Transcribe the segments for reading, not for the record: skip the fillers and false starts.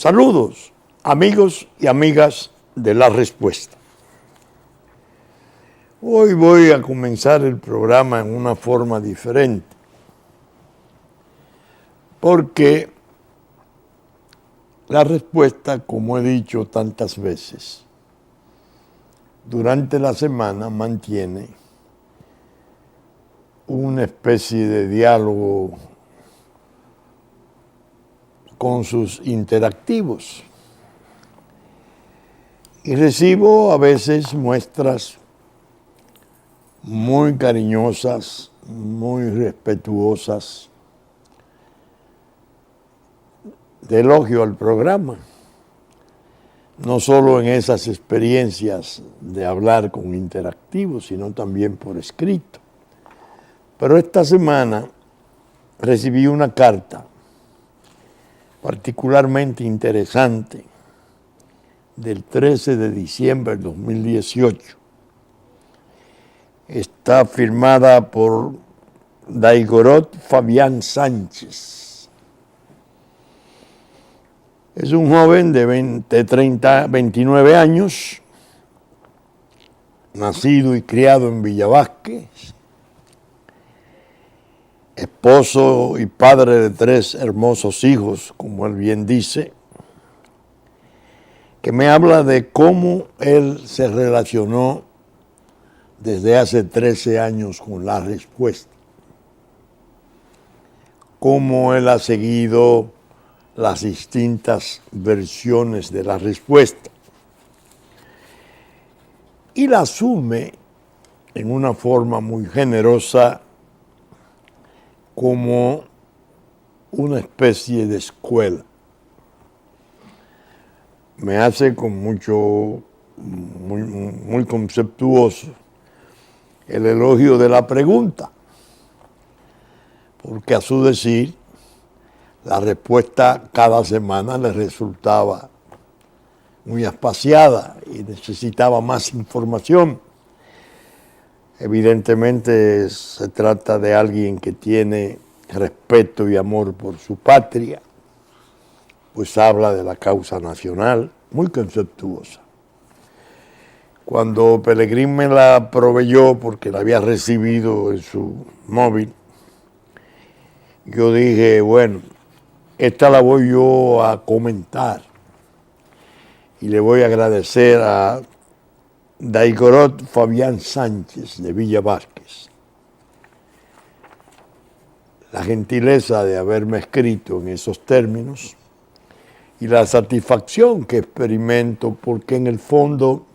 Saludos, amigos y amigas de La Respuesta. Hoy voy a comenzar el programa en una forma diferente, porque La Respuesta, como he dicho tantas veces, durante la semana mantiene una especie de diálogo con sus interactivos. Y recibo a veces muestras muy cariñosas, muy respetuosas de elogio al programa. No solo en esas experiencias de hablar con interactivos, sino también por escrito. Pero esta semana recibí una carta particularmente interesante del 13 de diciembre del 2018. Está firmada por Daigorot Fabián Sánchez. Es un joven de 29 años, nacido y criado en Villa Vázquez, esposo y padre de 3 hermosos hijos, como él bien dice, que me habla de cómo él se relacionó desde hace 13 años con La Respuesta, cómo él ha seguido las distintas versiones de La Respuesta y la asume en una forma muy generosa como una especie de escuela. Me hace con muy conceptuoso el elogio de la pregunta, porque a su decir, la respuesta cada semana le resultaba muy espaciada y necesitaba más información. Evidentemente se trata de alguien que tiene respeto y amor por su patria, pues habla de la causa nacional, muy conceptuosa. Cuando Pelegrín me la proveyó, porque la había recibido en su móvil, yo dije, bueno, esta la voy yo a comentar y le voy a agradecer a Daigorot Fabián Sánchez de Villa Vázquez la gentileza de haberme escrito en esos términos y la satisfacción que experimento, porque en el fondo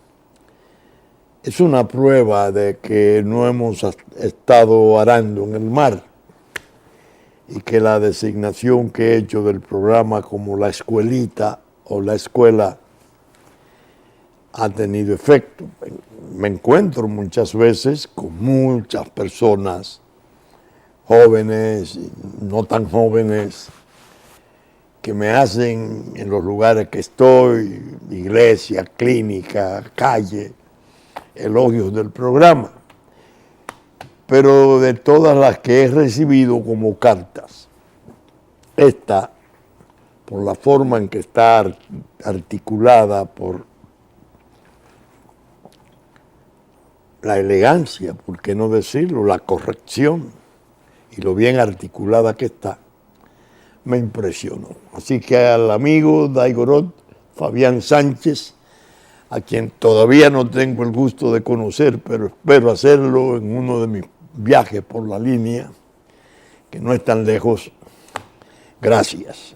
es una prueba de que no hemos estado arando en el mar y que la designación que he hecho del programa como la escuelita o la escuela ha tenido efecto. Me encuentro muchas veces con muchas personas, jóvenes y no tan jóvenes, que me hacen en los lugares que estoy, iglesia, clínica, calle, elogios del programa. Pero de todas las que he recibido como cartas, esta, por la forma en que está articulada, por la elegancia, por qué no decirlo, la corrección y lo bien articulada que está, me impresionó. Así que al amigo Daigorot Fabián Sánchez, a quien todavía no tengo el gusto de conocer, pero espero hacerlo en uno de mis viajes por la línea, que no es tan lejos, gracias.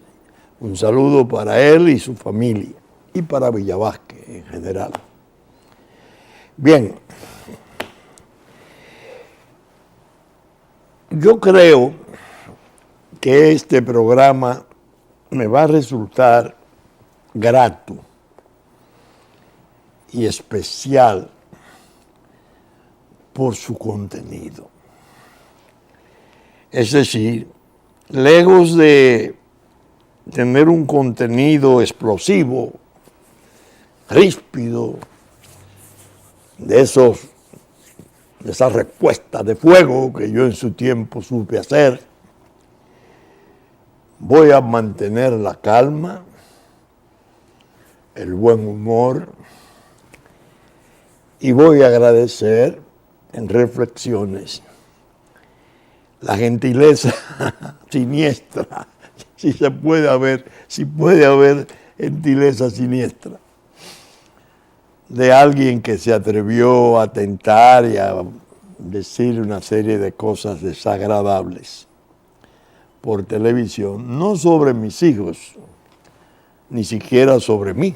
Un saludo para él y su familia, y para Villa Vázquez en general. Bien, yo creo que este programa me va a resultar grato y especial por su contenido. Es decir, lejos de tener un contenido explosivo, ríspido, de esas respuestas de fuego que yo en su tiempo supe hacer, voy a mantener la calma, el buen humor, y voy a agradecer en reflexiones la gentileza siniestra, si puede haber gentileza siniestra, de alguien que se atrevió a tentar y a decir una serie de cosas desagradables por televisión, no sobre mis hijos, ni siquiera sobre mí,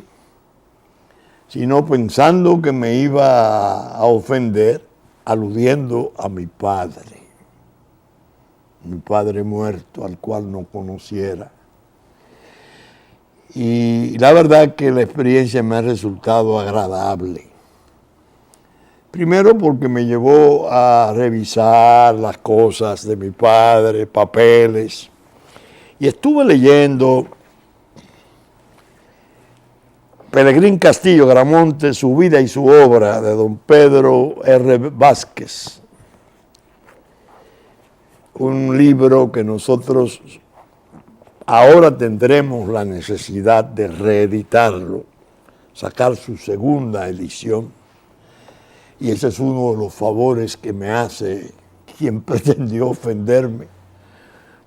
sino pensando que me iba a ofender, aludiendo a mi padre muerto, al cual no conociera. Y la verdad que la experiencia me ha resultado agradable. Primero porque me llevó a revisar las cosas de mi padre, papeles, y estuve leyendo Pelegrín Castillo Gramonte, su vida y su obra, de don Pedro R. Vázquez, un libro que nosotros ahora tendremos la necesidad de reeditarlo, sacar su segunda edición, y ese es uno de los favores que me hace quien pretendió ofenderme,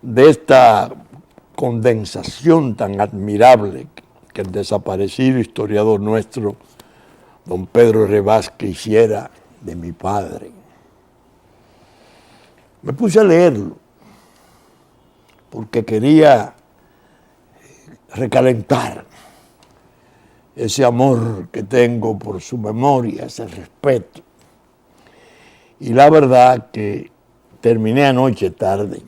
de esta condensación tan admirable que el desaparecido historiador nuestro, don Pedro R. Vázquez, hiciera de mi padre. Me puse a leerlo porque quería recalentar ese amor que tengo por su memoria, ese respeto. Y la verdad que terminé anoche tarde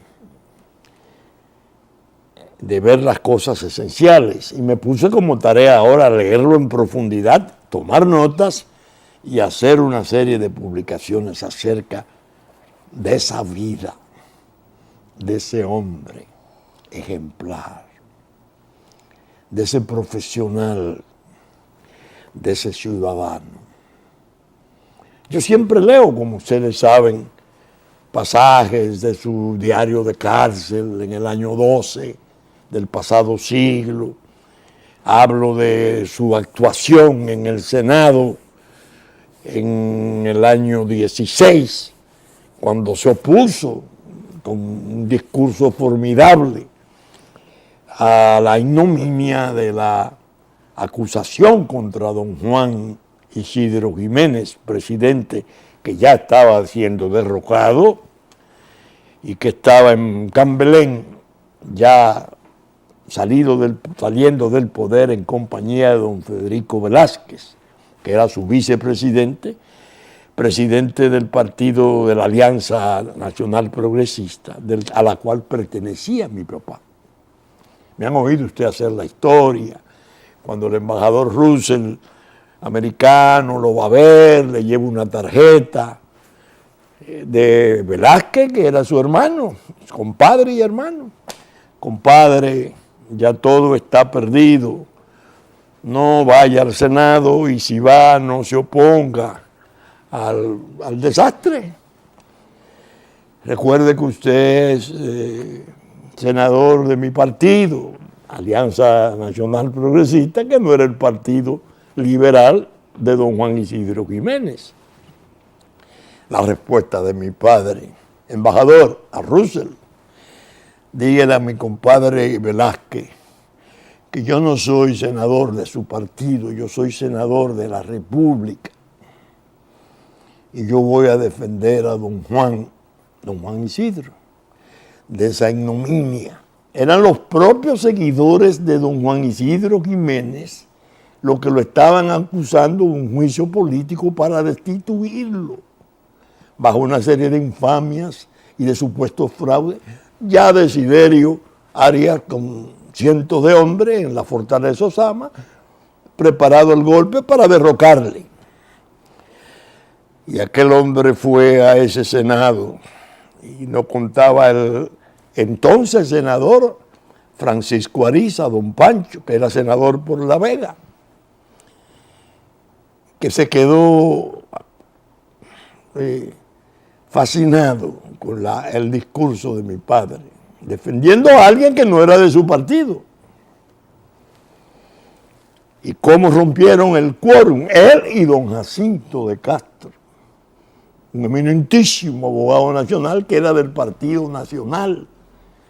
de ver las cosas esenciales y me puse como tarea ahora leerlo en profundidad, tomar notas y hacer una serie de publicaciones acerca de esa vida, de ese hombre ejemplar, de ese profesional, de ese ciudadano. Yo siempre leo, como ustedes saben, pasajes de su diario de cárcel en el año 12 del pasado siglo. Hablo de su actuación en el Senado en el año 16, cuando se opuso con un discurso formidable a la ignominia de la acusación contra don Juan Isidro Jiménez, presidente que ya estaba siendo derrocado y que estaba en Cambelén, ya saliendo del poder en compañía de don Federico Velázquez, que era su vicepresidente, presidente del partido de la Alianza Nacional Progresista, a la cual pertenecía mi papá. Me han oído usted hacer la historia, cuando el embajador Russell, americano, lo va a ver, le lleva una tarjeta de Velázquez, que era su hermano, compadre y hermano. Compadre, ya todo está perdido, no vaya al Senado y si va no se oponga al desastre. Recuerde que usted es senador de mi partido, Alianza Nacional Progresista, que no era el partido liberal de don Juan Isidro Jiménez. La respuesta de mi padre, embajador, a Russell: dígale a mi compadre Velázquez que yo no soy senador de su partido, yo soy senador de la República. Y yo voy a defender a don Juan Isidro, de esa ignominia. Eran los propios seguidores de don Juan Isidro Jiménez los que lo estaban acusando de un juicio político para destituirlo, bajo una serie de infamias y de supuestos fraudes. Ya Desiderio Arias, con cientos de hombres en la fortaleza Osama, preparado el golpe para derrocarle. Y aquel hombre fue a ese Senado y no contaba el entonces senador Francisco Ariza, don Pancho, que era senador por La Vega, que se quedó fascinado con el discurso de mi padre, defendiendo a alguien que no era de su partido. y cómo rompieron el quórum, él y don Jacinto de Castro, un eminentísimo abogado nacional que era del Partido Nacional.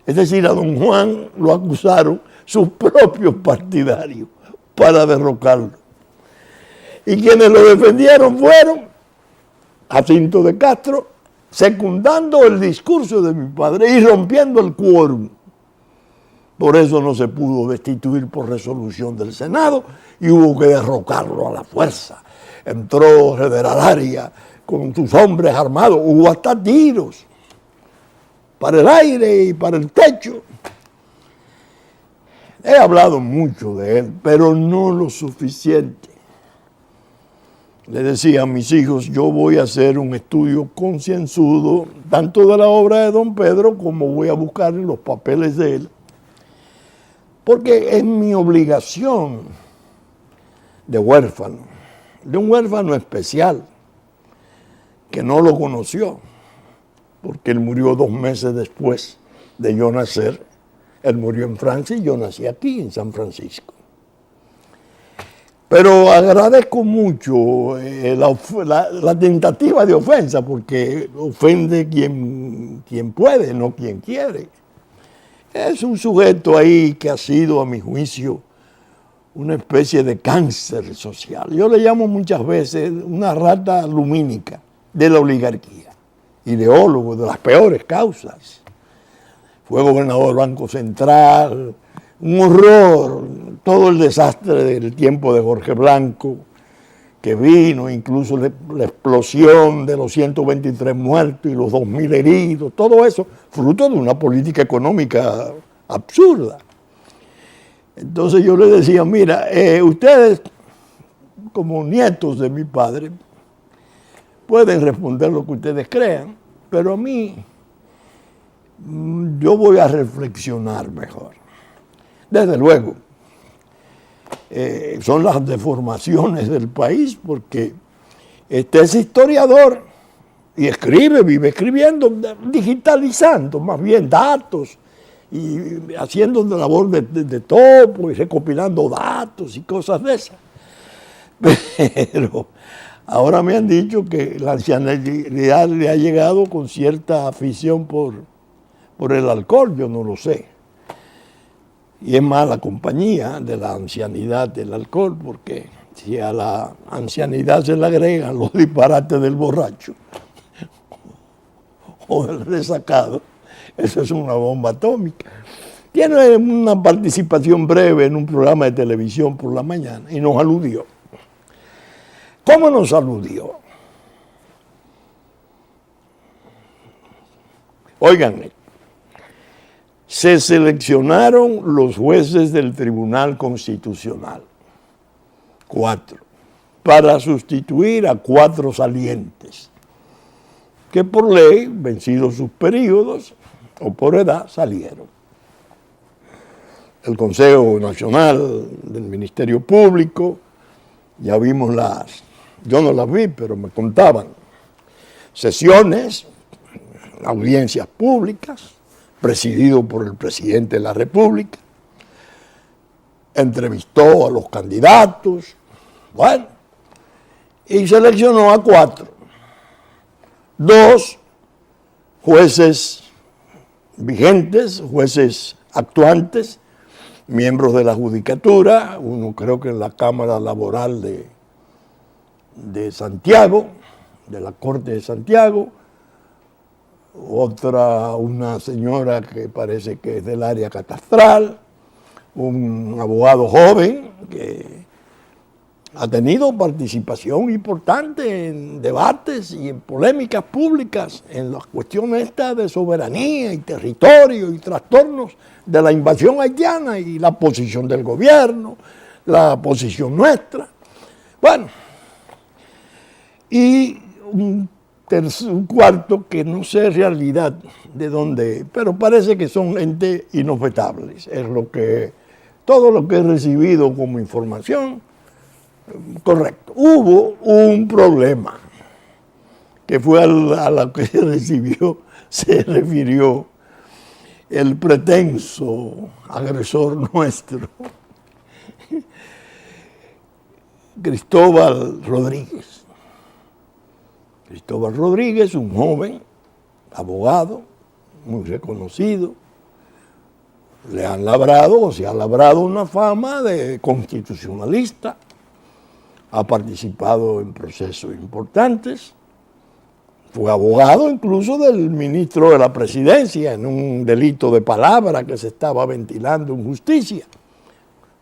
Es decir, a don Juan lo acusaron sus propios partidarios para derrocarlo. Y quienes lo defendieron fueron Jacinto de Castro, secundando el discurso de mi padre y rompiendo el quórum. Por eso no se pudo destituir por resolución del Senado y hubo que derrocarlo a la fuerza. Entró General Arias con sus hombres armados, hubo hasta tiros para el aire y para el techo. He hablado mucho de él, pero no lo suficiente. Le decía a mis hijos, yo voy a hacer un estudio concienzudo, tanto de la obra de don Pedro como voy a buscar los papeles de él, porque es mi obligación de un huérfano especial, que no lo conoció, porque él murió 2 meses después de yo nacer. Él murió en Francia y yo nací aquí, en San Francisco. Pero agradezco mucho la tentativa de ofensa, porque ofende quien puede, no quien quiere. Es un sujeto ahí que ha sido, a mi juicio, una especie de cáncer social. Yo le llamo muchas veces una rata lumínica de la oligarquía, ideólogo de las peores causas. Fue gobernador del Banco Central, un horror, todo el desastre del tiempo de Jorge Blanco, que vino, incluso la explosión de los 123 muertos y los 2.000 heridos, todo eso fruto de una política económica absurda. Entonces yo le decía, mira, ustedes como nietos de mi padre pueden responder lo que ustedes crean, pero a mí yo voy a reflexionar mejor. Desde luego, son las deformaciones del país, porque este es historiador y escribe, vive escribiendo, digitalizando más bien datos y haciendo una labor de topo y recopilando datos y cosas de esas. Pero ahora me han dicho que la ancianidad le ha llegado con cierta afición por el alcohol, yo no lo sé. Y es mala compañía de la ancianidad del alcohol, porque si a la ancianidad se le agregan los disparates del borracho o del resacado, eso es una bomba atómica. Tiene una participación breve en un programa de televisión por la mañana y nos aludió. ¿Cómo nos aludió? Oigan, se seleccionaron los jueces del Tribunal Constitucional, 4, para sustituir a 4 salientes, que por ley, vencidos sus periodos o por edad, salieron. El Consejo Nacional del Ministerio Público, ya vimos yo no las vi, pero me contaban, sesiones, audiencias públicas, presidido por el presidente de la República, entrevistó a los candidatos, bueno, y seleccionó a 4. 2 jueces vigentes, jueces actuantes, miembros de la Judicatura, uno creo que en la Cámara Laboral de Santiago, de la Corte de Santiago, otra, una señora que parece que es del área catastral, un abogado joven que ha tenido participación importante en debates y en polémicas públicas en las cuestiones estas de soberanía y territorio y trastornos de la invasión haitiana y la posición del gobierno, la posición nuestra. Bueno, y un cuarto que no sé en realidad de dónde, pero parece que son entes inobjetables. Es todo lo que he recibido como información, correcto. Hubo un problema que fue a la que se refirió el pretenso agresor nuestro. Cristóbal Rodríguez. Cristóbal Rodríguez, un joven abogado, muy reconocido, le han labrado o se ha labrado una fama de constitucionalista, ha participado en procesos importantes, fue abogado incluso del ministro de la Presidencia en un delito de palabra que se estaba ventilando en justicia,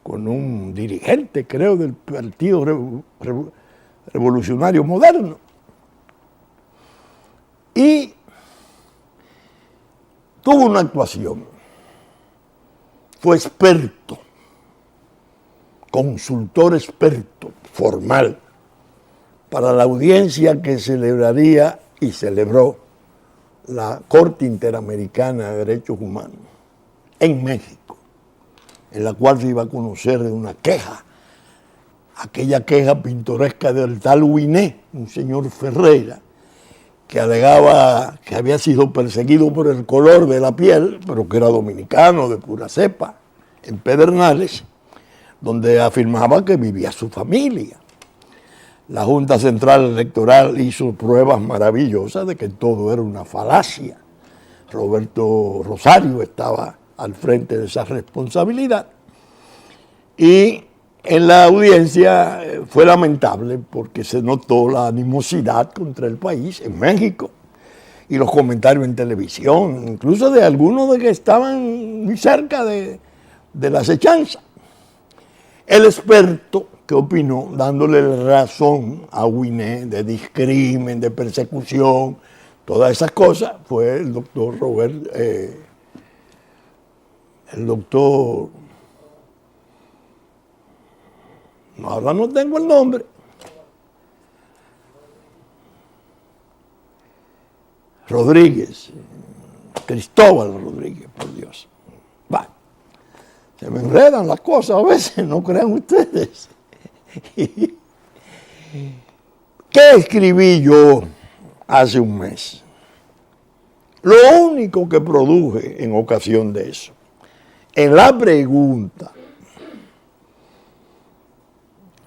con un dirigente, creo, del Partido Revolucionario Moderno. Y tuvo una actuación, fue experto, consultor experto, formal, para la audiencia que celebraría y celebró la Corte Interamericana de Derechos Humanos en México, en la cual se iba a conocer de una queja, aquella queja pintoresca del tal Huiné, un señor Ferreira, que alegaba que había sido perseguido por el color de la piel, pero que era dominicano, de pura cepa, en Pedernales, donde afirmaba que vivía su familia. La Junta Central Electoral hizo pruebas maravillosas de que todo era una falacia. Roberto Rosario estaba al frente de esa responsabilidad. Y en la audiencia fue lamentable porque se notó la animosidad contra el país en México y los comentarios en televisión, incluso de algunos de que estaban muy cerca de la acechanza. El experto que opinó, dándole razón a Huiné de discrimen, de persecución, todas esas cosas, fue el doctor Robert, ahora no tengo el nombre, Rodríguez, Cristóbal Rodríguez, por Dios. Va, se me enredan las cosas a veces, no crean ustedes. ¿Qué escribí yo hace un mes? Lo único que produje en ocasión de eso, en la pregunta,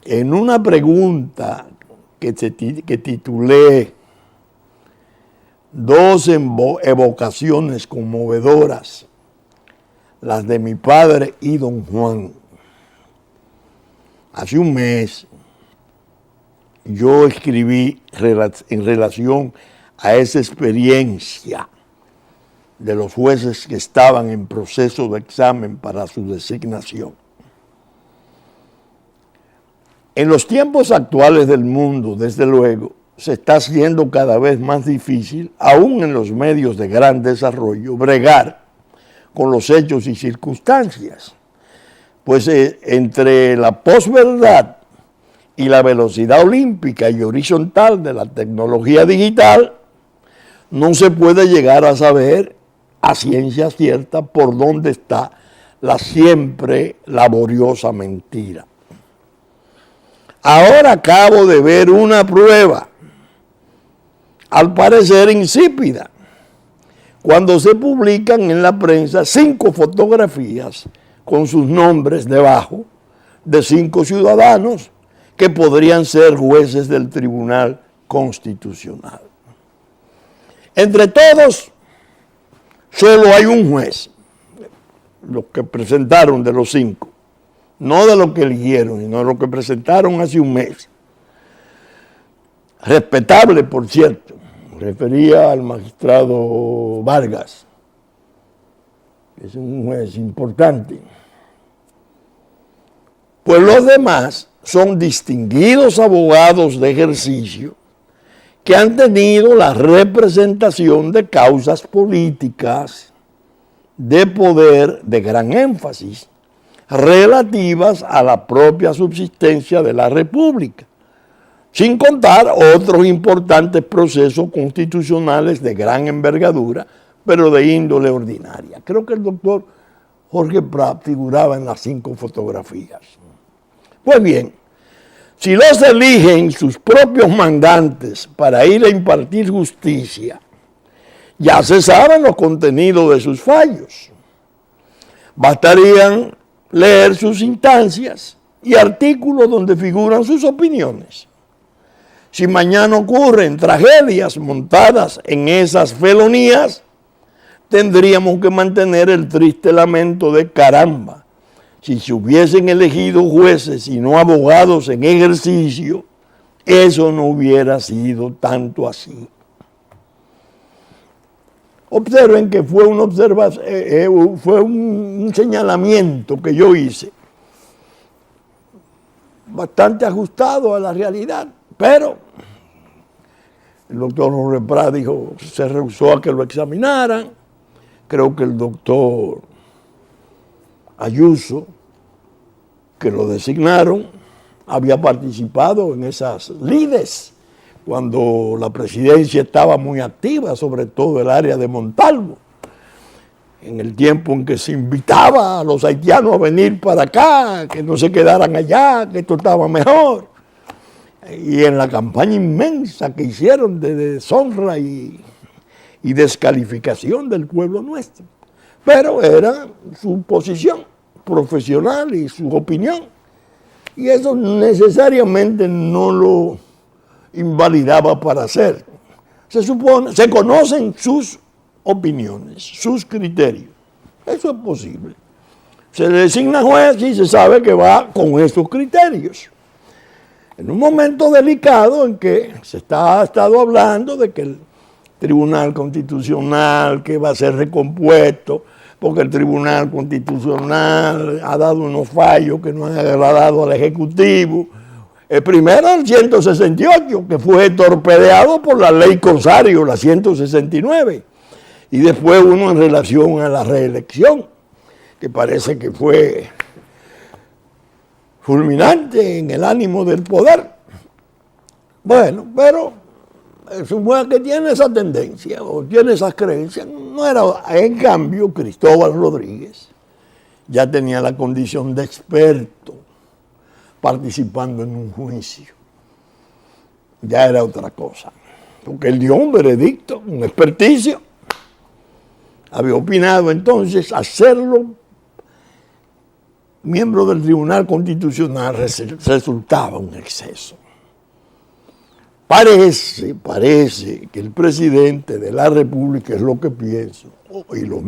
en una pregunta que titulé Dos evocaciones conmovedoras, las de mi padre y don Juan. Hace un mes yo escribí en relación a esa experiencia de los jueces que estaban en proceso de examen para su designación. En los tiempos actuales del mundo, desde luego, se está haciendo cada vez más difícil, aún en los medios de gran desarrollo, bregar con los hechos y circunstancias. Pues entre la posverdad y la velocidad olímpica y horizontal de la tecnología digital, no se puede llegar a saber a ciencia cierta por dónde está la siempre laboriosa mentira. Ahora acabo de ver una prueba, al parecer insípida, cuando se publican en la prensa 5 fotografías con sus nombres debajo de 5 ciudadanos que podrían ser jueces del Tribunal Constitucional. Entre todos, solo hay un juez, los que presentaron de los 5, no de los que eligieron, sino de los que presentaron hace un mes. Respetable, por cierto, refería al magistrado Vargas, que es un juez importante. Pues los demás son distinguidos abogados de ejercicio que han tenido la representación de causas políticas de poder de gran énfasis relativas a la propia subsistencia de la República, sin contar otros importantes procesos constitucionales de gran envergadura, pero de índole ordinaria. Creo que el doctor Jorge Prat figuraba en las 5 fotografías. Pues bien, si los eligen sus propios mandantes para ir a impartir justicia, ya se saben los contenidos de sus fallos. Bastarían leer sus instancias y artículos donde figuran sus opiniones. Si mañana ocurren tragedias montadas en esas felonías, tendríamos que mantener el triste lamento de caramba. Si se hubiesen elegido jueces y no abogados en ejercicio, eso no hubiera sido tanto así. Observen que fue una observación, fue un señalamiento que yo hice, bastante ajustado a la realidad, pero el doctor Jorge Prat dijo, se rehusó a que lo examinaran. Creo que el doctor Ayuso, que lo designaron, había participado en esas lides cuando la presidencia estaba muy activa, sobre todo el área de Montalvo, en el tiempo en que se invitaba a los haitianos a venir para acá, que no se quedaran allá, que esto estaba mejor. Y en la campaña inmensa que hicieron de deshonra y descalificación del pueblo nuestro. Pero era su posición profesional y su opinión. Y eso necesariamente no lo invalidaba para hacer. Se conocen sus opiniones, sus criterios. Eso es posible. Se le designa juez y se sabe que va con esos criterios. En un momento delicado en que ha estado hablando de que el Tribunal Constitucional que va a ser recompuesto, porque el Tribunal Constitucional ha dado unos fallos que no han agradado al Ejecutivo. El primero, el 168, que fue torpedeado por la ley Corsario, la 169. Y después uno en relación a la reelección, que parece que fue fulminante en el ánimo del poder. Bueno, pero es un juez que tiene esa tendencia o tiene esas creencias. No era, en cambio, Cristóbal Rodríguez ya tenía la condición de experto participando en un juicio. Ya era otra cosa. Porque él dio un veredicto, un experticio. Había opinado entonces hacerlo miembro del Tribunal Constitucional resultaba un exceso. Parece que el presidente de la República, es lo que pienso, y los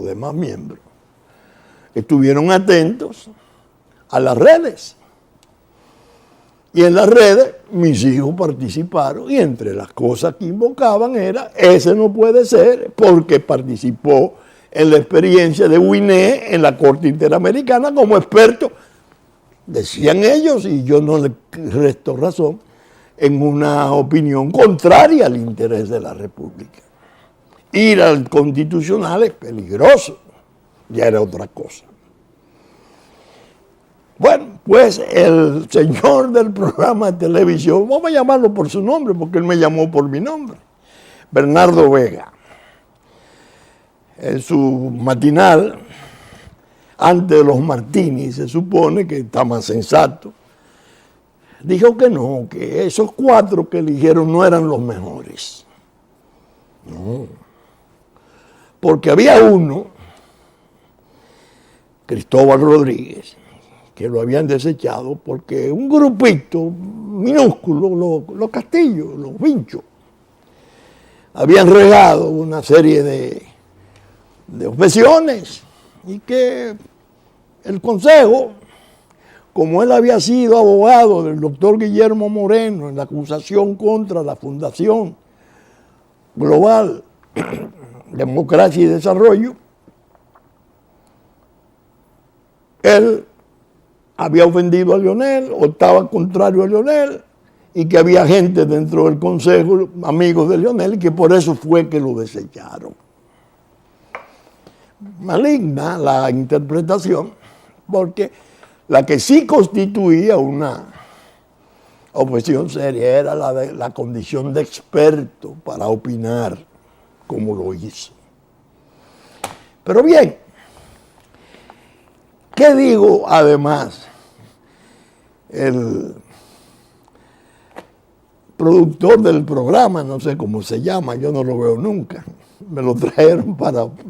demás miembros, estuvieron atentos a las redes. Y en las redes mis hijos participaron y entre las cosas que invocaban era, ese no puede ser porque participó en la experiencia de Winné en la Corte Interamericana como experto, decían ellos, y yo no les resto razón, en una opinión contraria al interés de la República. Ir al constitucional es peligroso, ya era otra cosa. Bueno, pues el señor del programa de televisión, vamos a llamarlo por su nombre, porque él me llamó por mi nombre, Bernardo Vega, en su matinal, antes de los Martini, se supone que está más sensato, dijo que no, que esos 4 que eligieron no eran los mejores. No. Porque había uno, Cristóbal Rodríguez, que lo habían desechado porque un grupito minúsculo, los Castillos, los Vinchos, habían regado una serie de objeciones y que el Consejo, como él había sido abogado del doctor Guillermo Moreno en la acusación contra la Fundación Global Democracia y Desarrollo, él había ofendido a Leonel o estaba contrario a Leonel y que había gente dentro del Consejo, amigos de Leonel, y que por eso fue que lo desecharon. Maligna la interpretación, porque la que sí constituía una objeción seria era la de la condición de experto para opinar como lo hizo. Pero bien, ¿qué digo además? El productor del programa, no sé cómo se llama, yo no lo veo nunca, me lo trajeron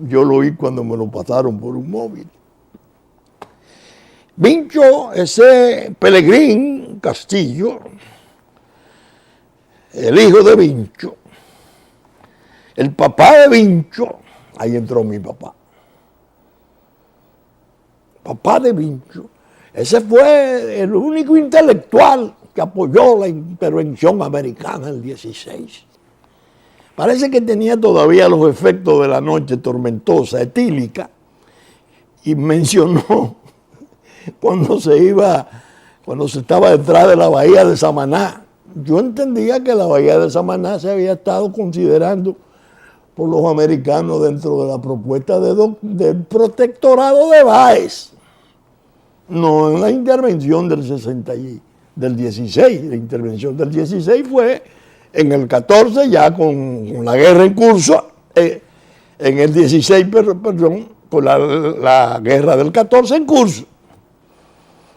yo lo oí cuando me lo pasaron por un móvil. Vincho, ese Pelegrín Castillo, el hijo de Vincho, el papá de Vincho, ahí entró mi papá. Papá de Vincho, ese fue el único intelectual que apoyó la intervención americana en el 16. Parece que tenía todavía los efectos de la noche tormentosa, etílica, y mencionó cuando se estaba detrás de la bahía de Samaná. Yo entendía que la bahía de Samaná se había estado considerando por los americanos dentro de la propuesta del protectorado de Báez, no en la intervención del 16. La intervención del 16 fue en el 14 ya con la guerra en curso, en el 16, perdón, con la guerra del 14 en curso.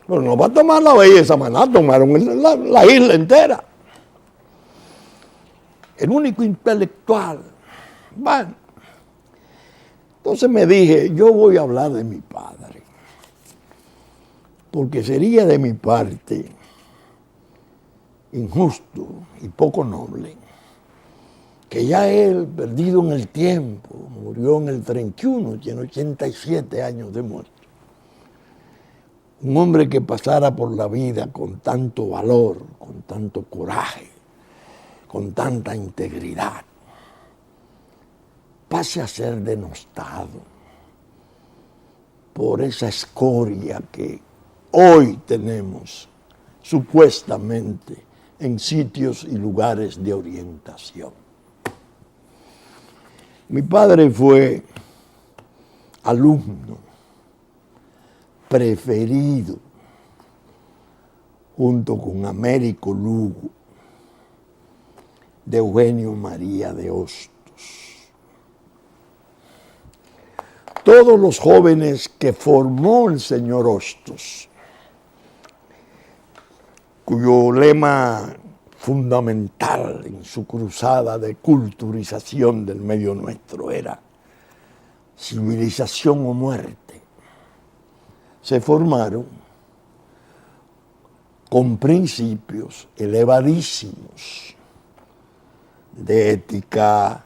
Pero no va a tomar la bahía de Samaná, tomaron la isla entera. El único intelectual. Bueno, entonces me dije, yo voy a hablar de mi padre, porque sería de mi parte injusto y poco noble que ya él, perdido en el tiempo, murió en el 31, tiene 87 años de muerte. Un hombre que pasara por la vida con tanto valor, con tanto coraje, con tanta integridad, pase a ser denostado por esa escoria que hoy tenemos supuestamente en sitios y lugares de orientación. Mi padre fue alumno preferido, junto con Américo Lugo, de Eugenio María de Hostos. Todos los jóvenes que formó el señor Hostos, cuyo lema fundamental en su cruzada de culturización del medio nuestro era civilización o muerte, se formaron con principios elevadísimos de ética,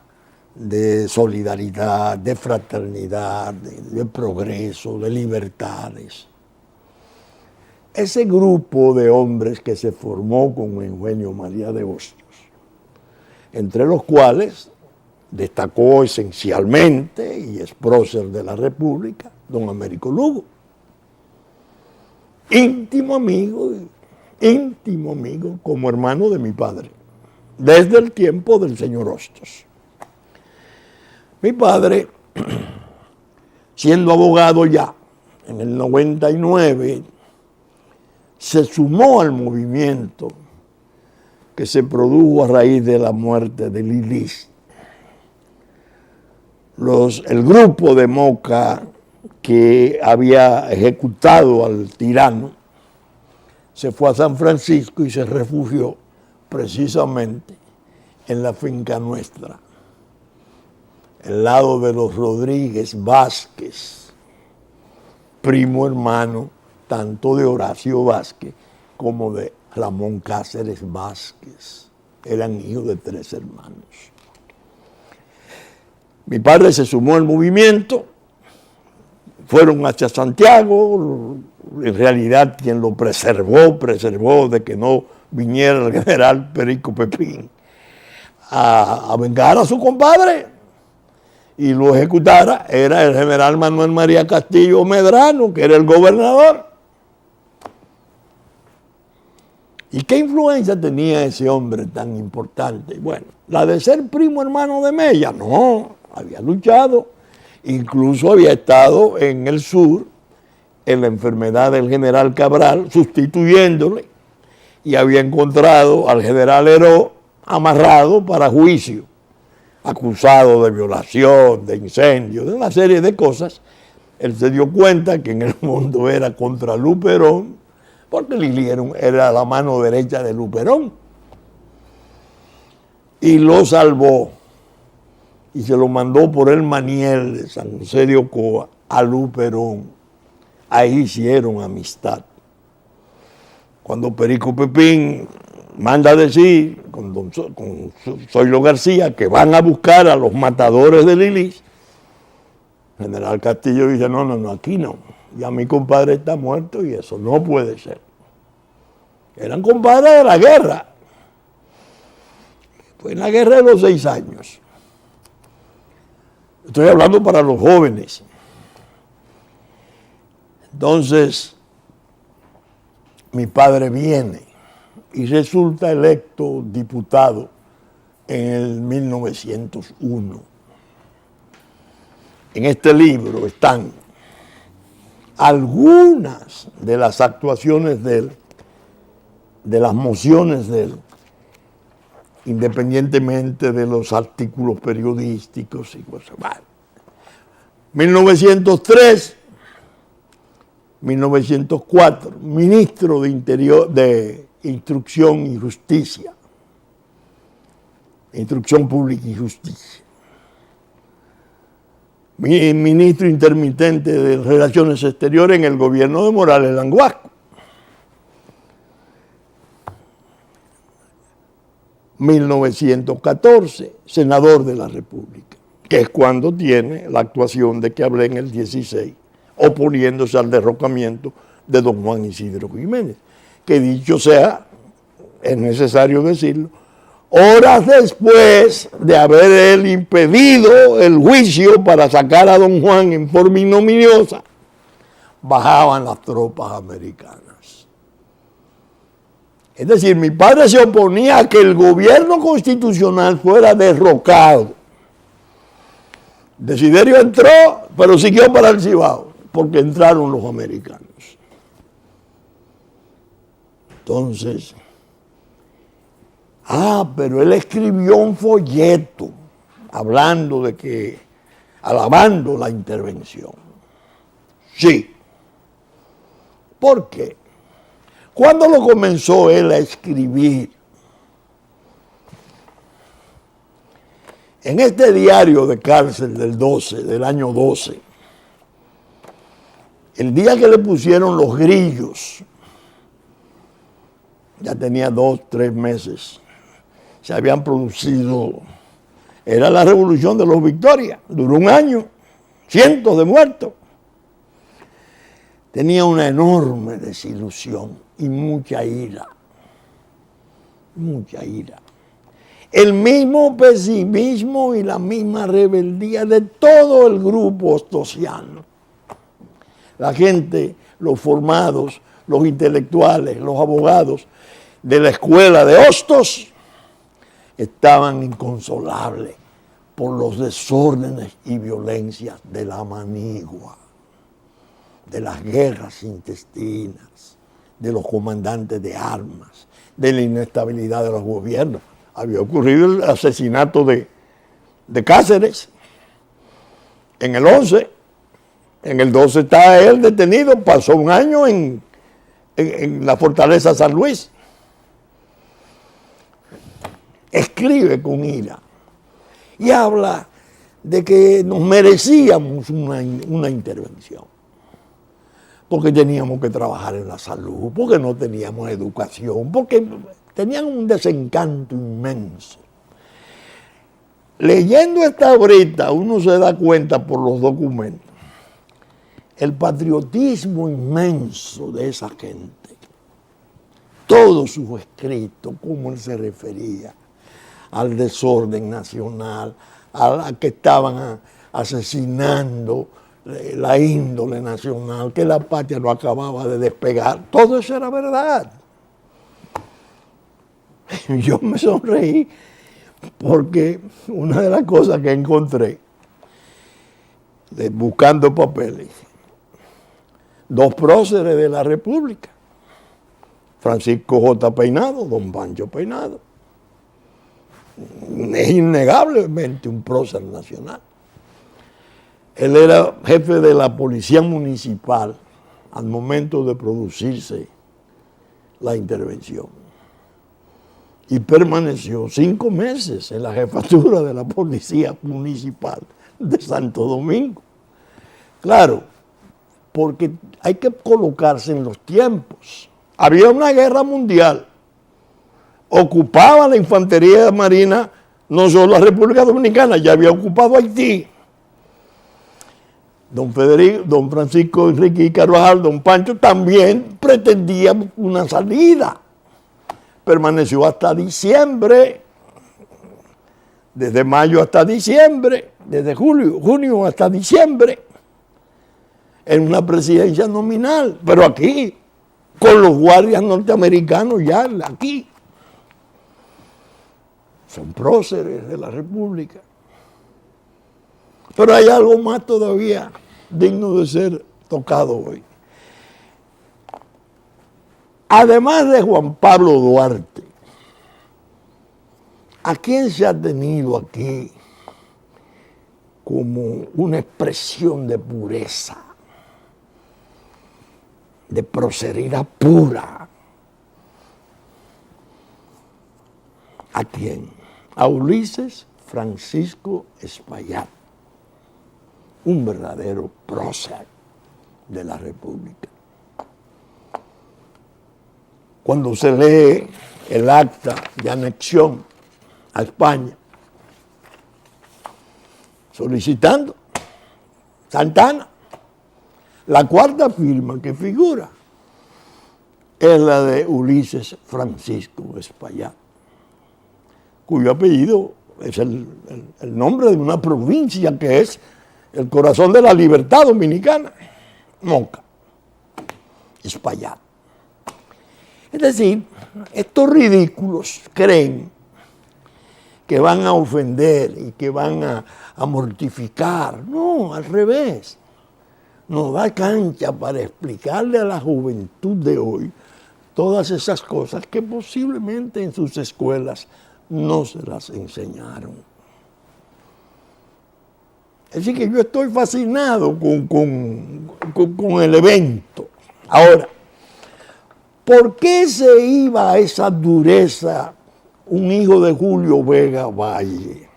de solidaridad, de fraternidad, de progreso, de libertades. Ese grupo de hombres que se formó con Eugenio María de Hostos, entre los cuales destacó esencialmente, y es prócer de la República, don Américo Lugo, íntimo amigo, como hermano de mi padre, desde el tiempo del señor Hostos. Mi padre, siendo abogado ya en el 99, se sumó al movimiento que se produjo a raíz de la muerte de Lilis. El grupo de Moca que había ejecutado al tirano se fue a San Francisco y se refugió precisamente en la finca nuestra, el lado de los Rodríguez Vázquez, primo hermano tanto de Horacio Vázquez como de Ramón Cáceres Vázquez. Eran hijos de 3 hermanos. Mi padre se sumó al movimiento, fueron hacia Santiago, en realidad quien lo preservó de que no viniera el general Perico Pepín a vengar a su compadre y lo ejecutara, era el general Manuel María Castillo Medrano, que era el gobernador. ¿Y qué influencia tenía ese hombre tan importante? Bueno, la de ser primo hermano de Mella, no, había luchado, incluso había estado en el sur, en la enfermedad del general Cabral, sustituyéndole, y había encontrado al general Heró amarrado para juicio, acusado de violación, de incendio, de una serie de cosas. Él se dio cuenta que en el mundo era contra Luperón, porque Lili era la mano derecha de Luperón, y lo salvó, y se lo mandó por el Maniel de San José de Ocoa a Luperón, ahí hicieron amistad. Cuando Perico Pepín manda a decir con Zoilo García que van a buscar a los matadores de Lilis, General Castillo dice, no, aquí no. Ya mi compadre está muerto y eso no puede ser. Eran compadres de la guerra. Fue en la guerra de los 6 años. Estoy hablando para los jóvenes. Entonces, mi padre viene y resulta electo diputado en el 1901. En este libro están algunas de las actuaciones de él, de las mociones de él, independientemente de los artículos periodísticos y cosas. 1903, 1904, ministro de Interior, de Instrucción y Justicia, Instrucción Pública y Justicia. Ministro intermitente de Relaciones Exteriores en el gobierno de Morales Languasco. 1914, senador de la República, que es cuando tiene la actuación de que hablé en el 16, oponiéndose al derrocamiento de don Juan Isidro Jiménez, que dicho sea, es necesario decirlo, horas después de haber él impedido el juicio para sacar a don Juan en forma ignominiosa, bajaban las tropas americanas. Es decir, mi padre se oponía a que el gobierno constitucional fuera derrocado. Desiderio entró, pero siguió para el Cibao, porque entraron los americanos. Entonces, pero él escribió un folleto hablando de que, alabando la intervención. Sí. ¿Por qué? ¿Cuándo lo comenzó él a escribir? En este diario de cárcel del año 12, el día que le pusieron los grillos, ya tenía 2, 3 meses, se habían producido, era la revolución de los Victorias, duró 1 año, cientos de muertos. Tenía una enorme desilusión y mucha ira, mucha ira. El mismo pesimismo y la misma rebeldía de todo el grupo hostosiano. La gente, los formados, los intelectuales, los abogados de la escuela de Hostos estaban inconsolables por los desórdenes y violencias de la manigua, de las guerras intestinas, de los comandantes de armas, de la inestabilidad de los gobiernos. Había ocurrido el asesinato de Cáceres en el 11, en el 12 está él detenido, pasó 1 año en la fortaleza San Luis. Escribe con ira y habla de que nos merecíamos una intervención, porque teníamos que trabajar en la salud, porque no teníamos educación, porque tenían un desencanto inmenso. Leyendo esta obrita uno se da cuenta por los documentos el patriotismo inmenso de esa gente, todos sus escritos, cómo él se refería al desorden nacional, a la que estaban asesinando la índole nacional, que la patria no acababa de despegar. Todo eso era verdad. Yo me sonreí porque una de las cosas que encontré buscando papeles, 2 próceres de la República, Francisco J. Peinado, don Pancho Peinado, es innegablemente un prócer nacional. Él era jefe de la policía municipal al momento de producirse la intervención y permaneció 5 meses en la jefatura de la policía municipal de Santo Domingo. Claro, porque hay que colocarse en los tiempos. Había una guerra mundial, ocupaba la infantería marina no solo la República Dominicana, ya había ocupado Haití. Don Francisco Enrique y Carvajal, don Pancho, también pretendía una salida. Permaneció hasta diciembre, desde mayo hasta diciembre, desde junio hasta diciembre, en una presidencia nominal, pero aquí, con los guardias norteamericanos ya aquí. Son próceres de la República. Pero hay algo más todavía digno de ser tocado hoy. Además de Juan Pablo Duarte, ¿a quién se ha tenido aquí como una expresión de pureza, de proceridad pura? ¿A quién? A Ulises Francisco Espaillat, un verdadero prócer de la República. Cuando se lee el acta de anexión a España, solicitando Santa Ana, la cuarta firma que figura es la de Ulises Francisco Espaillat, cuyo apellido es el nombre de una provincia que es el corazón de la libertad dominicana, Moca, Espaillat. Es decir, estos ridículos creen que van a ofender y que van a mortificar. No, al revés. Nos da cancha para explicarle a la juventud de hoy todas esas cosas que posiblemente en sus escuelas no se las enseñaron. Así que yo estoy fascinado con el evento. Ahora, ¿por qué se iba a esa dureza un hijo de Julio Vega Valle,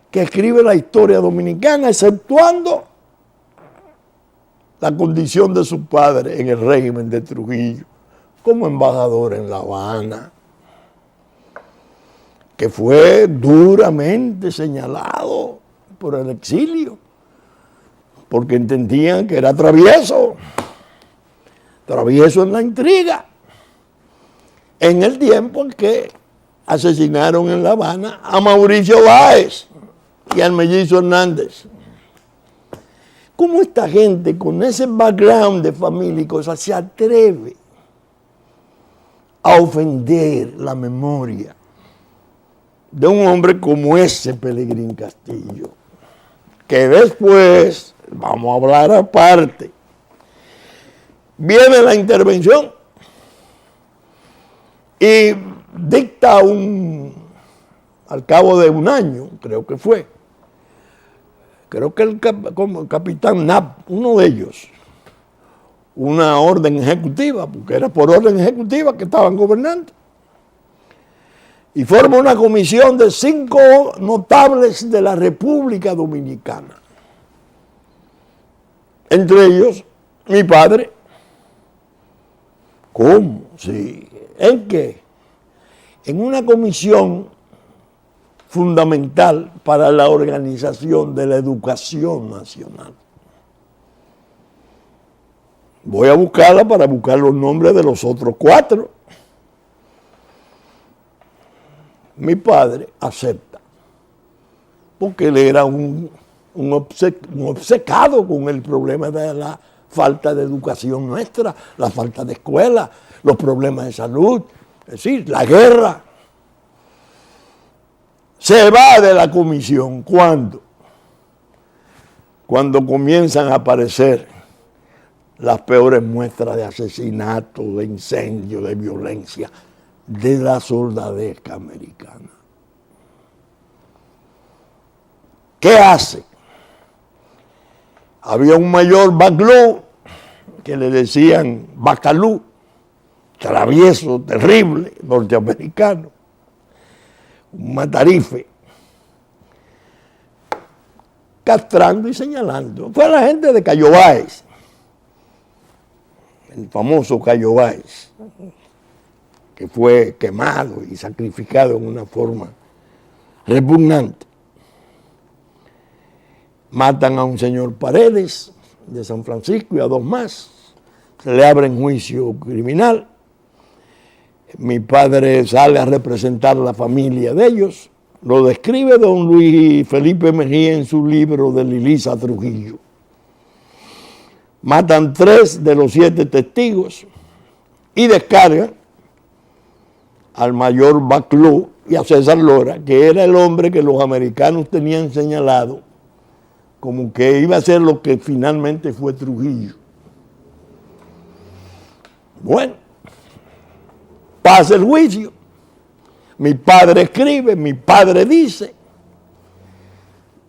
que escribe la historia dominicana, exceptuando la condición de su padre en el régimen de Trujillo, como embajador en La Habana, que fue duramente señalado por el exilio, porque entendían que era travieso en la intriga, en el tiempo en que asesinaron en La Habana a Mauricio Báez y al mellizo Hernández. ¿Cómo esta gente con ese background de familia y cosas se atreve a ofender la memoria de un hombre como ese Pelegrín Castillo? Que después, vamos a hablar aparte, viene la intervención y dicta al cabo de un año, creo que fue, creo que el capitán Knapp, uno de ellos, una orden ejecutiva, porque era por orden ejecutiva que estaban gobernando, y forma una comisión de 5 notables de la República Dominicana, entre ellos mi padre. ¿Cómo? Sí. ¿En qué? En una comisión fundamental para la organización de la educación nacional. Voy a buscarla para buscar los nombres de los otros 4. Mi padre acepta, porque él era un obcecado con el problema de la falta de educación nuestra, la falta de escuela, los problemas de salud, es decir, la guerra. Se va de la comisión. ¿Cuándo? Cuando comienzan a aparecer las peores muestras de asesinato, de incendio, de violencia de la soldadesca americana. ¿Qué hace? Había un mayor Bacalú, que le decían Bacalú, travieso, terrible, norteamericano, un matarife, castrando y señalando. Fue la gente de Cayo Báez, el famoso Cayo Báez, que fue quemado y sacrificado en una forma repugnante. Matan a un señor Paredes de San Francisco y a dos más. Se le abre juicio criminal. Mi padre sale a representar la familia de ellos. Lo describe don Luis Felipe Mejía en su libro de Lilisa Trujillo. Matan 3 de los 7 testigos y descargan al mayor Bacló y a César Lora, que era el hombre que los americanos tenían señalado como que iba a ser lo que finalmente fue Trujillo. Bueno, pasa el juicio. Mi padre escribe, mi padre dice,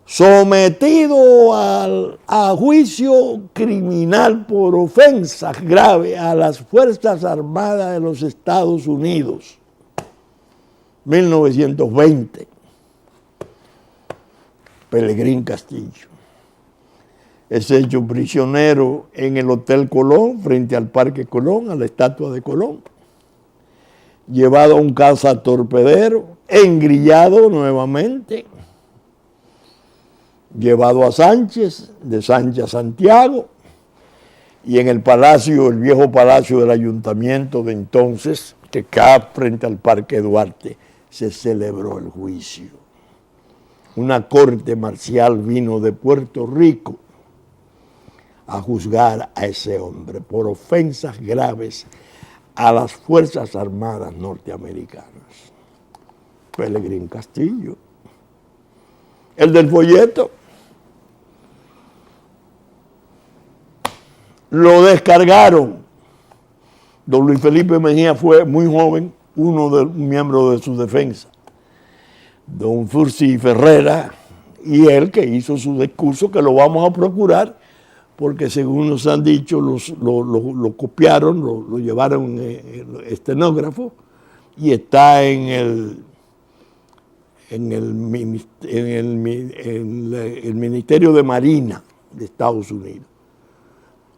sometido a juicio criminal por ofensas graves a las Fuerzas Armadas de los Estados Unidos, 1920, Pelegrín Castillo. Es hecho prisionero en el Hotel Colón, frente al Parque Colón, a la estatua de Colón. Llevado a un cazatorpedero, engrillado nuevamente. Llevado a Sánchez, de Sánchez a Santiago. Y en el palacio, el viejo palacio del ayuntamiento de entonces, que está frente al Parque Duarte, se celebró el juicio. Una corte marcial vino de Puerto Rico a juzgar a ese hombre por ofensas graves a las Fuerzas Armadas norteamericanas. Pelegrín Castillo. El del folleto. Lo descargaron. Don Luis Felipe Mejía fue muy joven, uno de los miembros de su defensa. Don Fursi Ferrera y él, que hizo su discurso, que lo vamos a procurar, porque según nos han dicho, lo copiaron, lo llevaron estenógrafo, y está en el Ministerio de Marina de Estados Unidos.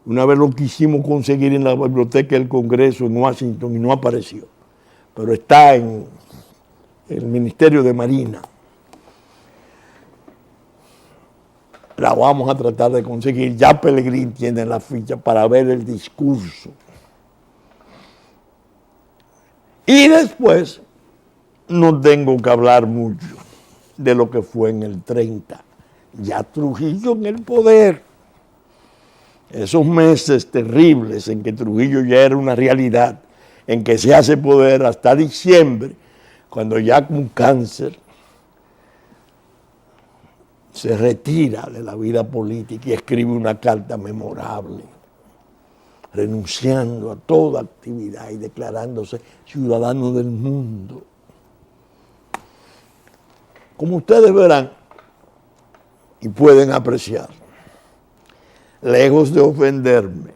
Una vez lo quisimos conseguir en la Biblioteca del Congreso en Washington y no apareció, pero está en el Ministerio de Marina. La vamos a tratar de conseguir. Ya Pelegrín tiene la ficha para ver el discurso. Y después no tengo que hablar mucho de lo que fue en el 30. Ya Trujillo en el poder. Esos meses terribles en que Trujillo ya era una realidad, en que se hace poder hasta diciembre, cuando ya con cáncer se retira de la vida política y escribe una carta memorable, renunciando a toda actividad y declarándose ciudadano del mundo. Como ustedes verán y pueden apreciar, lejos de ofenderme,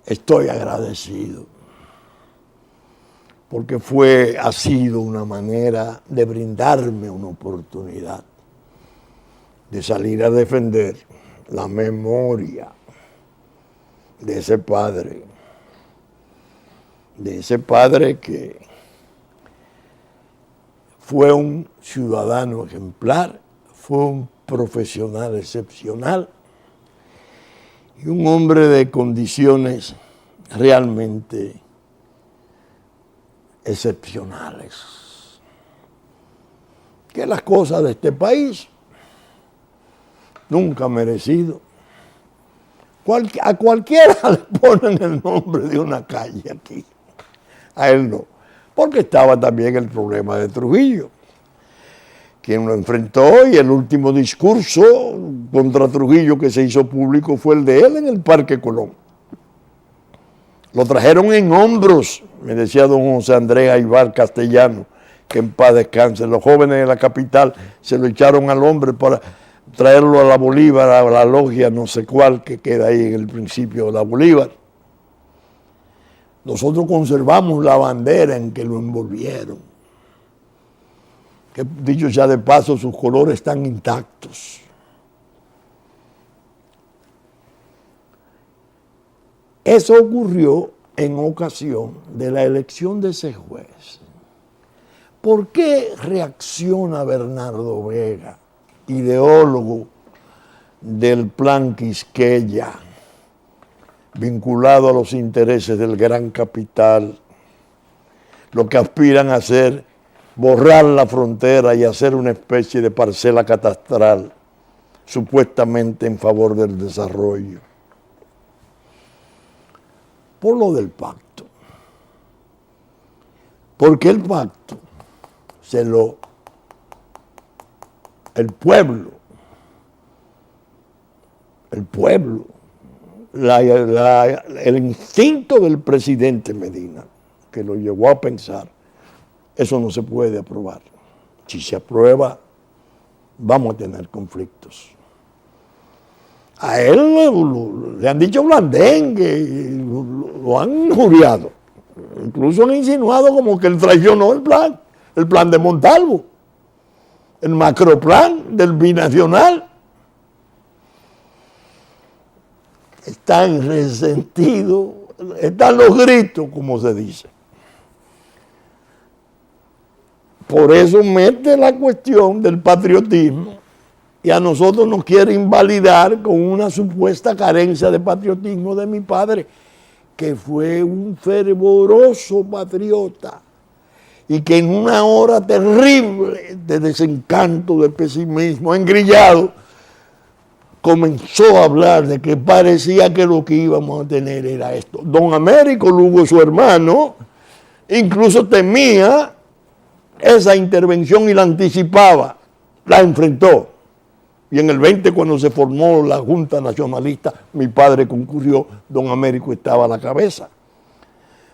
estoy agradecido, porque ha sido una manera de brindarme una oportunidad de salir a defender la memoria de ese padre que fue un ciudadano ejemplar, fue un profesional excepcional y un hombre de condiciones realmente excepcionales. Que las cosas de este país nunca ha merecido. A cualquiera le ponen el nombre de una calle aquí, a él no, porque estaba también el problema de Trujillo, quien lo enfrentó, y el último discurso contra Trujillo que se hizo público fue el de él en el Parque Colón. Lo trajeron en hombros, me decía don José Andrés Aybar Castellano, que en paz descanse. Los jóvenes de la capital se lo echaron al hombre para traerlo a la Bolívar, a la logia no sé cuál que queda ahí en el principio de la Bolívar. Nosotros conservamos la bandera en que lo envolvieron. que dicho sea de paso, sus colores están intactos. Eso ocurrió en ocasión de la elección de ese juez. ¿Por qué reacciona Bernardo Vega, ideólogo del plan Quisqueya, vinculado a los intereses del gran capital, lo que aspiran a hacer, borrar la frontera y hacer una especie de parcela catastral, supuestamente en favor del desarrollo? Por lo del pacto. Porque el pacto el pueblo, el instinto del presidente Medina, que lo llevó a pensar, eso no se puede aprobar. Si se aprueba, vamos a tener conflictos. A él le han dicho blandengue, lo han injuriado. Incluso han insinuado como que él traicionó el plan de Montalvo, el macroplan del binacional. Están resentidos, están los gritos, como se dice. Por eso mete la cuestión del patriotismo y a nosotros nos quiere invalidar con una supuesta carencia de patriotismo de mi padre, que fue un fervoroso patriota y que en una hora terrible de desencanto, de pesimismo, engrillado, comenzó a hablar de que parecía que lo que íbamos a tener era esto. Don Américo Lugo, su hermano, incluso temía esa intervención y la anticipaba, la enfrentó. Y en el 20, cuando se formó la Junta Nacionalista, mi padre concurrió, don Américo estaba a la cabeza.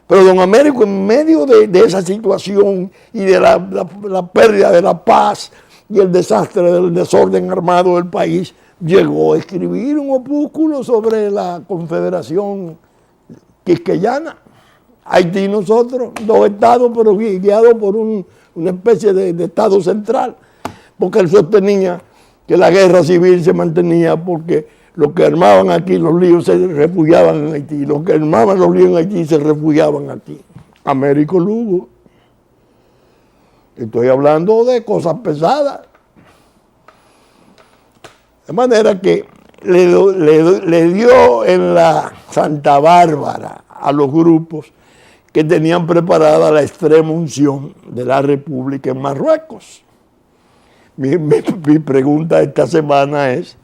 Pero don Américo, en medio de esa situación y de la pérdida de la paz y el desastre del desorden armado del país, llegó a escribir un opúsculo sobre la Confederación Quisqueyana. Haití y nosotros, dos estados, pero guiados por una especie de estado central, porque él sostenía que la guerra civil se mantenía porque los que armaban aquí los líos se refugiaban en Haití, los que armaban los líos en Haití se refugiaban aquí. Américo Lugo. Estoy hablando de cosas pesadas. De manera que le dio en la Santa Bárbara a los grupos que tenían preparada la extrema unción de la República en Marruecos. Mi pregunta esta semana es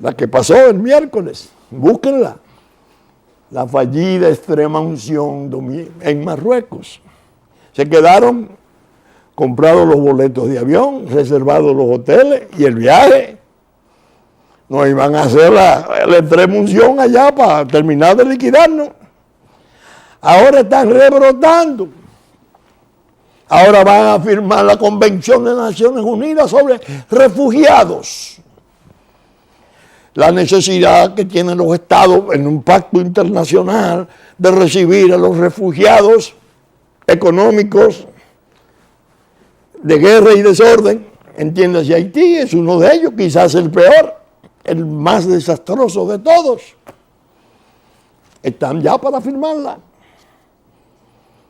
la que pasó el miércoles, búsquenla, la fallida extrema unción en Marruecos. Se quedaron comprados los boletos de avión, reservados los hoteles y el viaje. Nos iban a hacer la extrema unción allá para terminar de liquidarnos. Ahora están rebrotando. Ahora van a firmar la Convención de Naciones Unidas sobre refugiados. La necesidad que tienen los estados en un pacto internacional de recibir a los refugiados económicos de guerra y desorden. Entiéndase, Haití es uno de ellos, quizás el peor, el más desastroso de todos. Están ya para firmarla.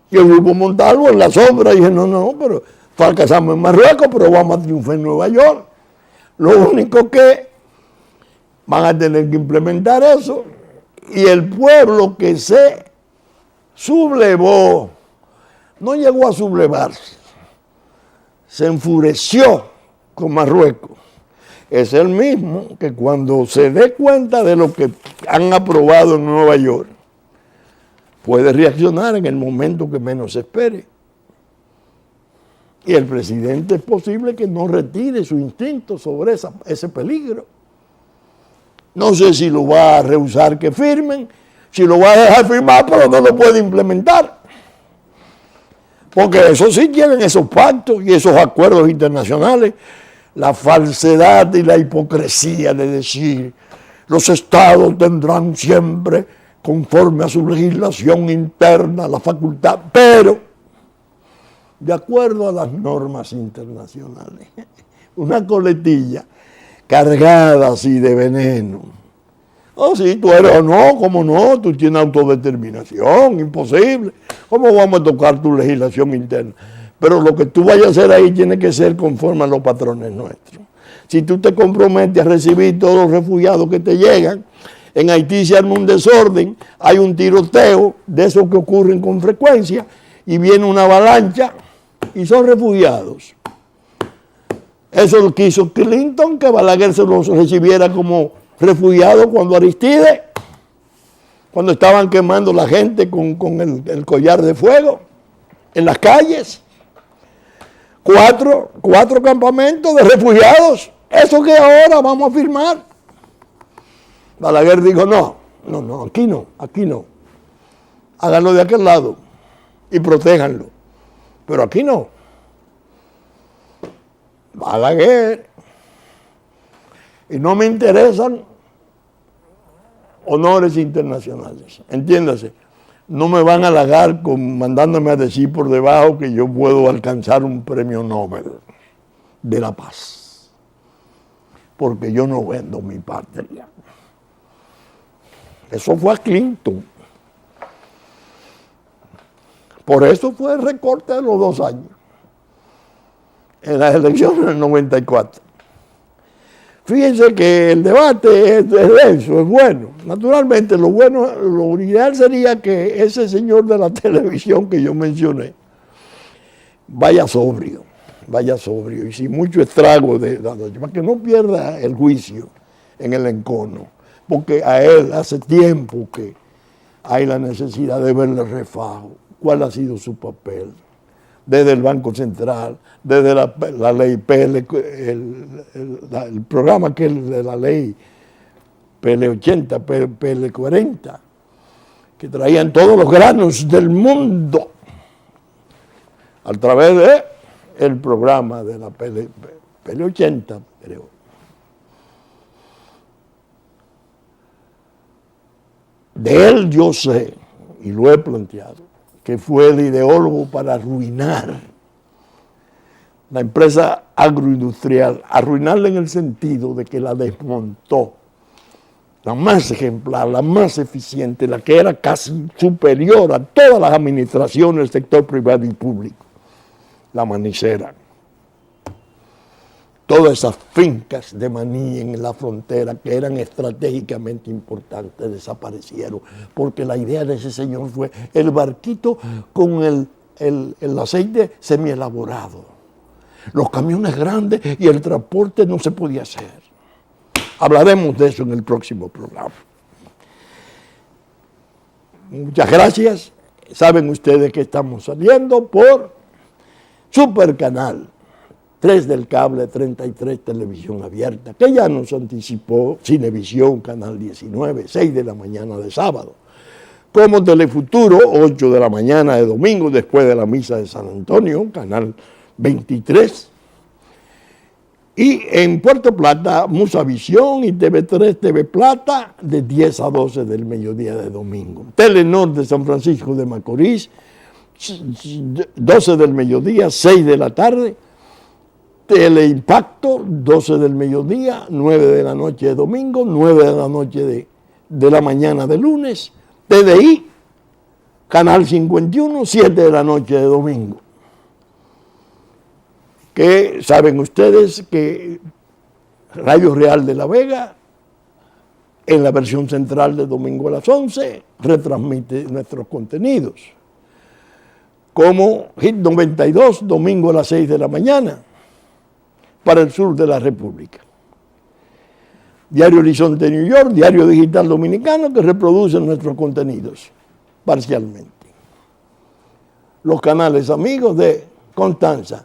Y el grupo Montalvo en la sombra dije, no, pero fracasamos en Marruecos, pero vamos a triunfar en Nueva York. Lo único que van a tener que implementar eso. Y el pueblo que se sublevó, no llegó a sublevarse, se enfureció con Marruecos. Es el mismo que cuando se dé cuenta de lo que han aprobado en Nueva York, puede reaccionar en el momento que menos se espere. Y el presidente es posible que no retire su instinto sobre ese peligro. No sé si lo va a rehusar que firmen, si lo va a dejar firmar, pero no lo puede implementar. Porque eso sí tienen esos pactos y esos acuerdos internacionales. La falsedad y la hipocresía de decir los estados tendrán siempre, conforme a su legislación interna, la facultad, pero de acuerdo a las normas internacionales. Una coletilla cargada así de veneno. Oh, sí, tú eres o no, ¿cómo no? Tú tienes autodeterminación, imposible. ¿Cómo vamos a tocar tu legislación interna? Pero lo que tú vayas a hacer ahí tiene que ser conforme a los patrones nuestros. Si tú te comprometes a recibir todos los refugiados que te llegan, en Haití se arma un desorden, hay un tiroteo de esos que ocurren con frecuencia, y viene una avalancha y son refugiados. Eso lo quiso Clinton, que Balaguer se los recibiera como refugiados cuando Aristides, cuando estaban quemando la gente con el collar de fuego en las calles. Cuatro campamentos de refugiados, eso que ahora vamos a firmar. Balaguer dijo, no, aquí no. Háganlo de aquel lado y protéjanlo, pero aquí no. Balaguer. Y no me interesan honores internacionales, entiéndase. No me van a halagar mandándome a decir por debajo que yo puedo alcanzar un premio Nobel de la paz, porque yo no vendo mi patria. Eso fue a Clinton. Por eso fue el recorte de los 2 años en las elecciones del 94. Fíjense que el debate es denso, es bueno. Naturalmente, lo ideal sería que ese señor de la televisión que yo mencioné vaya sobrio y sin mucho estrago de la noche, para que no pierda el juicio en el encono, porque a él hace tiempo que hay la necesidad de verle refajo. ¿Cuál ha sido su papel? Desde el Banco Central, desde la ley PL, el programa que es de la ley PL80, PL40, que traían todos los granos del mundo a través del programa de la PL80, creo. De él yo sé, y lo he planteado, que fue el ideólogo para arruinar la empresa agroindustrial, arruinarla en el sentido de que la desmontó, la más ejemplar, la más eficiente, la que era casi superior a todas las administraciones del sector privado y público, la manicera. Todas esas fincas de maní en la frontera que eran estratégicamente importantes desaparecieron, porque la idea de ese señor fue el barquito con el aceite semielaborado, los camiones grandes y el transporte no se podía hacer. Hablaremos de eso en el próximo programa. Muchas gracias. Saben ustedes que estamos saliendo por Supercanal 3 del cable, 33 televisión abierta, que ya nos anticipó Cinevisión, Canal 19, 6 de la mañana de sábado. Como Telefuturo, 8 de la mañana de domingo, después de la misa de San Antonio, Canal 23. Y en Puerto Plata, Musavisión y TV3, TV Plata, de 10 a 12 del mediodía de domingo. Telenor de San Francisco de Macorís, 12 del mediodía, 6 de la tarde. Teleimpacto, 12 del mediodía, 9 de la noche de domingo, 9 de la noche de la mañana de lunes. TDI, Canal 51, 7 de la noche de domingo. Que saben ustedes que Radio Real de la Vega, en la versión central de domingo a las 11, retransmite nuestros contenidos. Como Hit 92, domingo a las 6 de la mañana, para el sur de la República. Diario Horizonte New York, Diario Digital Dominicano, que reproduce nuestros contenidos parcialmente. Los canales amigos de Constanza,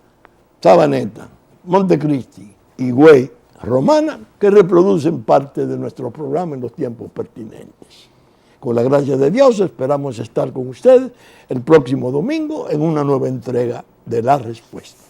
Sabaneta, Montecristi, Higüey, Romana, que reproducen parte de nuestro programa en los tiempos pertinentes. Con la gracia de Dios esperamos estar con ustedes el próximo domingo en una nueva entrega de La Respuesta.